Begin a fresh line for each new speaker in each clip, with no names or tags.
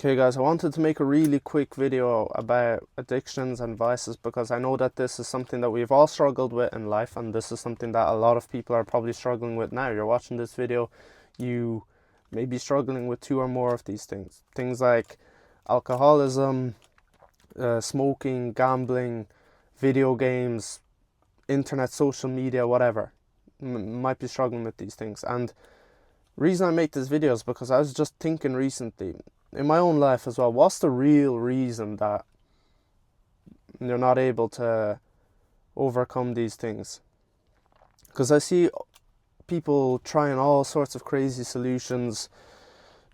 Okay guys, I wanted to make a really quick video about addictions and vices because I know that this is something that we've all struggled with in life, and this is something that a lot of people are probably struggling with now. You're watching this video, you may be struggling with two or more of these things. Things like alcoholism, smoking, gambling, video games, internet, social media, whatever. Might be struggling with these things. And reason I make this video is because I was just thinking recently in my own life as well, what's the real reason that you're not able to overcome these things? Because I see people trying all sorts of crazy solutions,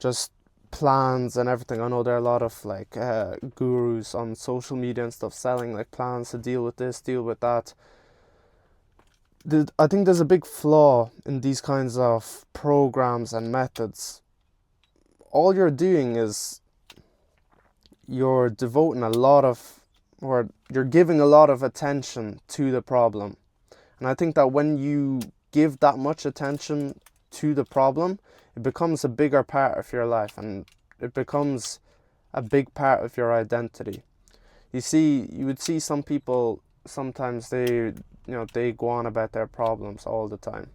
just plans and everything. I know there are a lot of like gurus on social media and stuff selling like plans to deal with this, deal with that. I think there's a big flaw in these kinds of programs and methods. All you're doing is you're devoting a lot of, or you're giving a lot of attention to the problem. And I think that when you give that much attention to the problem, it becomes a bigger part of your life and it becomes a big part of your identity. You would see some people sometimes they go on about their problems all the time.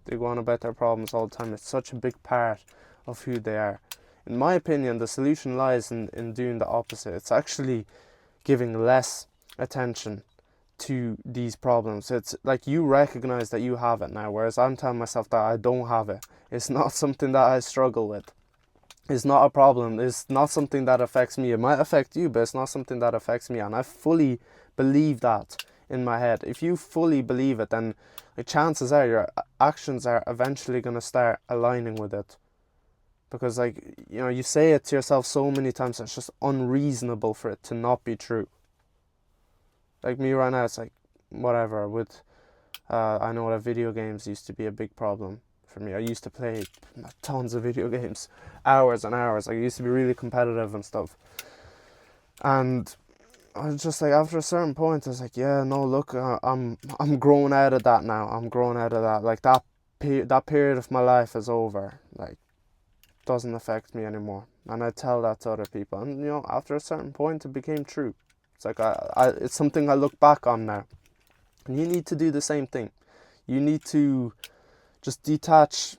They go on about their problems all the time. It's such a big part of who they are. In my opinion, the solution lies in doing the opposite. It's actually giving less attention to these problems. It's like you recognize that you have it now, whereas I'm telling myself that I don't have it. It's not something that I struggle with. It's not a problem. It's not something that affects me. It might affect you, but it's not something that affects me. And I fully believe that in my head. If you fully believe it, then the chances are your actions are eventually going to start aligning with it. Because you say it to yourself so many times, it's just unreasonable for it to not be true. Like me right now, it's like, whatever, with, I know that video games used to be a big problem for me. I used to play tons of video games, hours and hours. Like, I used to be really competitive and stuff. And I was just like, after a certain point, I was like, yeah, no, look, I'm growing out of that now. I'm growing out of that. Like, that period of my life is over. Like, doesn't affect me anymore. And I tell that to other people. And, after a certain point, it became true. It's like, it's something I look back on now. And you need to do the same thing. You need to just detach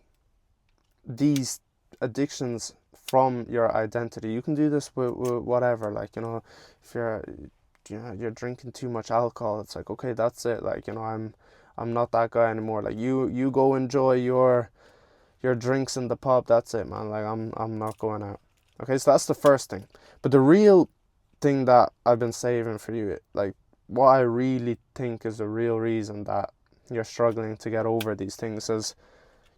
these addictions from your identity. You can do this with whatever. Like, if you're drinking too much alcohol, it's like, okay, that's it. Like, I'm not that guy anymore. Like, you go enjoy your drinks in the pub. That's it, man. Like, I'm not going out. Okay, so that's the first thing. But the real thing that I've been saving for you, like, what I really think is the real reason that you're struggling to get over these things is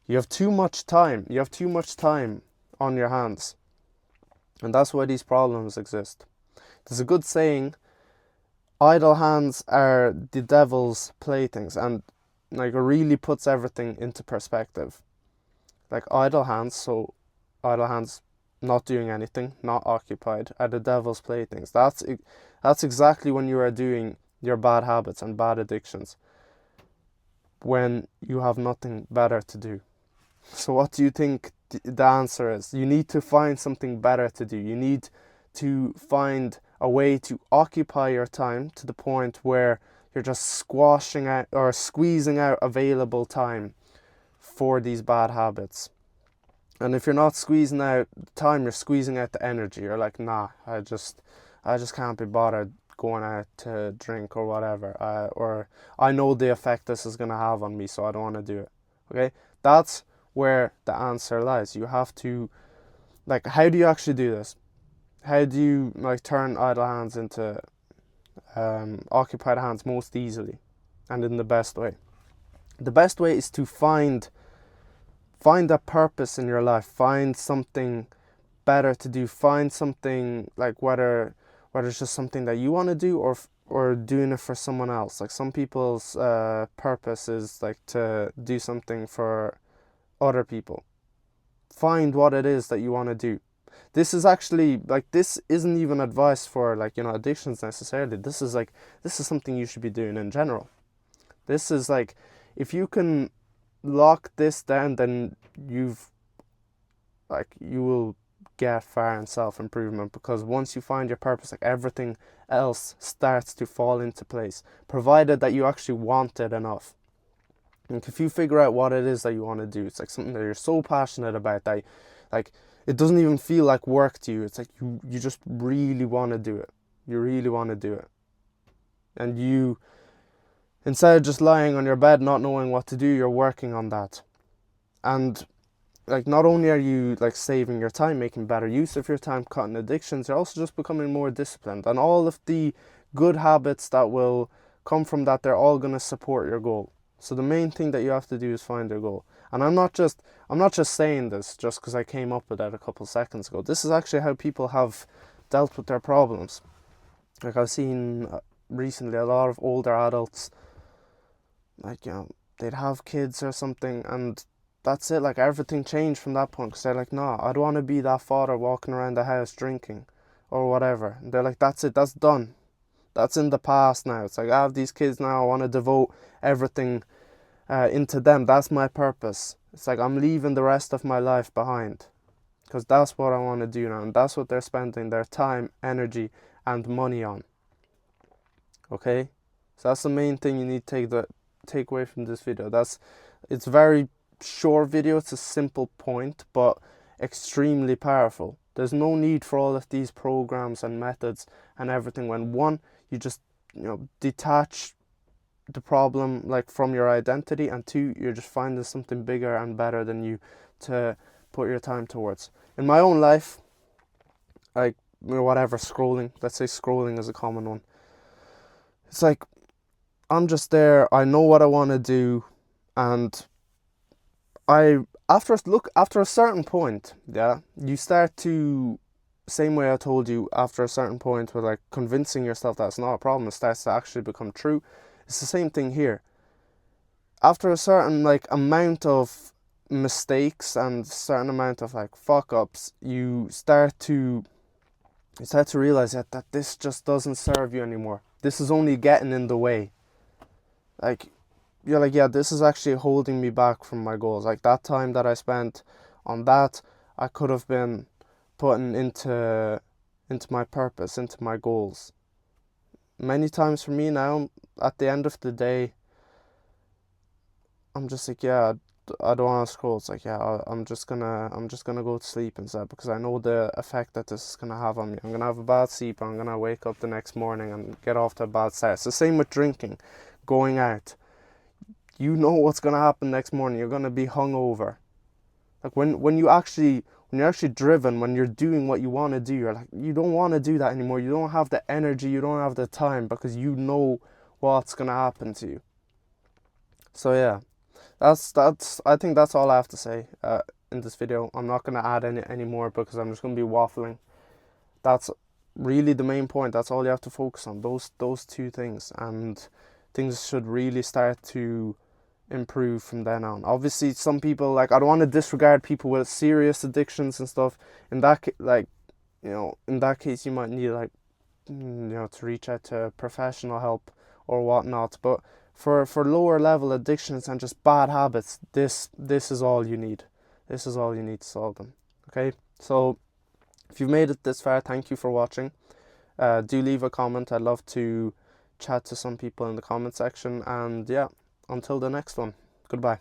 you have too much time. You have too much time on your hands. And that's why these problems exist. There's a good saying, idle hands are the devil's playthings, and like it really puts everything into perspective. Like idle hands not doing anything, not occupied, are the devil's playthings. That's exactly when you are doing your bad habits and bad addictions, when you have nothing better to do. So what do you think the answer is? You need to find something better to do. You need to find a way to occupy your time to the point where you're just squashing out or squeezing out available time for these bad habits. And if you're not squeezing out time, you're squeezing out the energy. You're like, nah, I just can't be bothered going out to drink or whatever. Or I know the effect this is going to have on me, so I don't want to do it. Okay? That's where the answer lies. You have to, like, how do you actually do this? How do you, like, turn idle hands into occupied hands most easily and in the best way? The best way is to find a purpose in your life. Find something better to do. Find something, like, whether it's just something that you want to do or doing it for someone else. Like, some people's purpose is like to do something for other people. Find what it is that you want to do. This is actually, like, this isn't even advice for, like, addictions necessarily. This is something you should be doing in general. This is like, if you can lock this down, then you will get far in self-improvement, because once you find your purpose, like everything else starts to fall into place, provided that you actually want it enough. And if you figure out what it is that you want to do, it's like something that you're so passionate about that, like, it doesn't even feel like work to you. It's like you just really want to do it. You really want to do it. And you, instead of just lying on your bed not knowing what to do, you're working on that. And like, not only are you like saving your time, making better use of your time, cutting addictions, you're also just becoming more disciplined. And all of the good habits that will come from that, they're all going to support your goal. So the main thing that you have to do is find your goal. And I'm not just saying this just because I came up with that a couple seconds ago. This is actually how people have dealt with their problems. Like, I've seen recently a lot of older adults, like, you know, they'd have kids or something, and that's it. Like, everything changed from that point, because they're like, no, I don't want to be that father walking around the house drinking or whatever. And they're like, that's it, that's done. That's in the past now. It's like, I have these kids now, I want to devote everything into them. That's my purpose. It's like, I'm leaving the rest of my life behind, because that's what I want to do now, and that's what they're spending their time, energy, and money on. Okay, so that's the main thing you need to take away from this video. It's very short video. It's a simple point, but extremely powerful. There's no need for all of these programs and methods and everything, when one, you just, you know, detach the problem like from your identity, and two, you're just finding something bigger and better than you to put your time towards. In my own life, like, you know, whatever, scrolling, let's say scrolling is a common one. It's like, I'm just there, I know what I want to do, and after a certain point, yeah, you start to, same way I told you, after a certain point with like convincing yourself that it's not a problem, it starts to actually become true. It's the same thing here. After a certain like amount of mistakes and certain amount of like fuck ups, you start to realize that this just doesn't serve you anymore. This is only getting in the way. Like, you're like, yeah, this is actually holding me back from my goals. Like, that time that I spent on that, I could have been putting into my purpose, into my goals. Many times for me now, at the end of the day, I'm just like, yeah, I don't want to scroll. It's like, yeah, I'm just gonna go to sleep instead, because I know the effect that this is gonna have on me. I'm gonna have a bad sleep. I'm gonna wake up the next morning and get off to a bad start. It's the same with drinking, going out. You know what's gonna happen next morning. You're gonna be hungover. Like, when you're actually driven, when you're doing what you want to do, you're like, you don't want to do that anymore. You don't have the energy. You don't have the time, because you know what's gonna happen to you. So yeah. That's I think that's all I have to say in this video. I'm not gonna add any more, because I'm just gonna be waffling. That's really the main point. That's all you have to focus on, those two things, and things should really start to improve from then on. Obviously, some people, like, I don't want to disregard people with serious addictions and stuff. In that in that case, you might need, like, you know, to reach out to professional help or whatnot. But for lower level addictions and just bad habits, this is all you need. This is all you need to solve them. Okay, so if you've made it this far, thank you for watching. Do leave a comment. I'd love to chat to some people in the comment section, and yeah, until the next one, goodbye.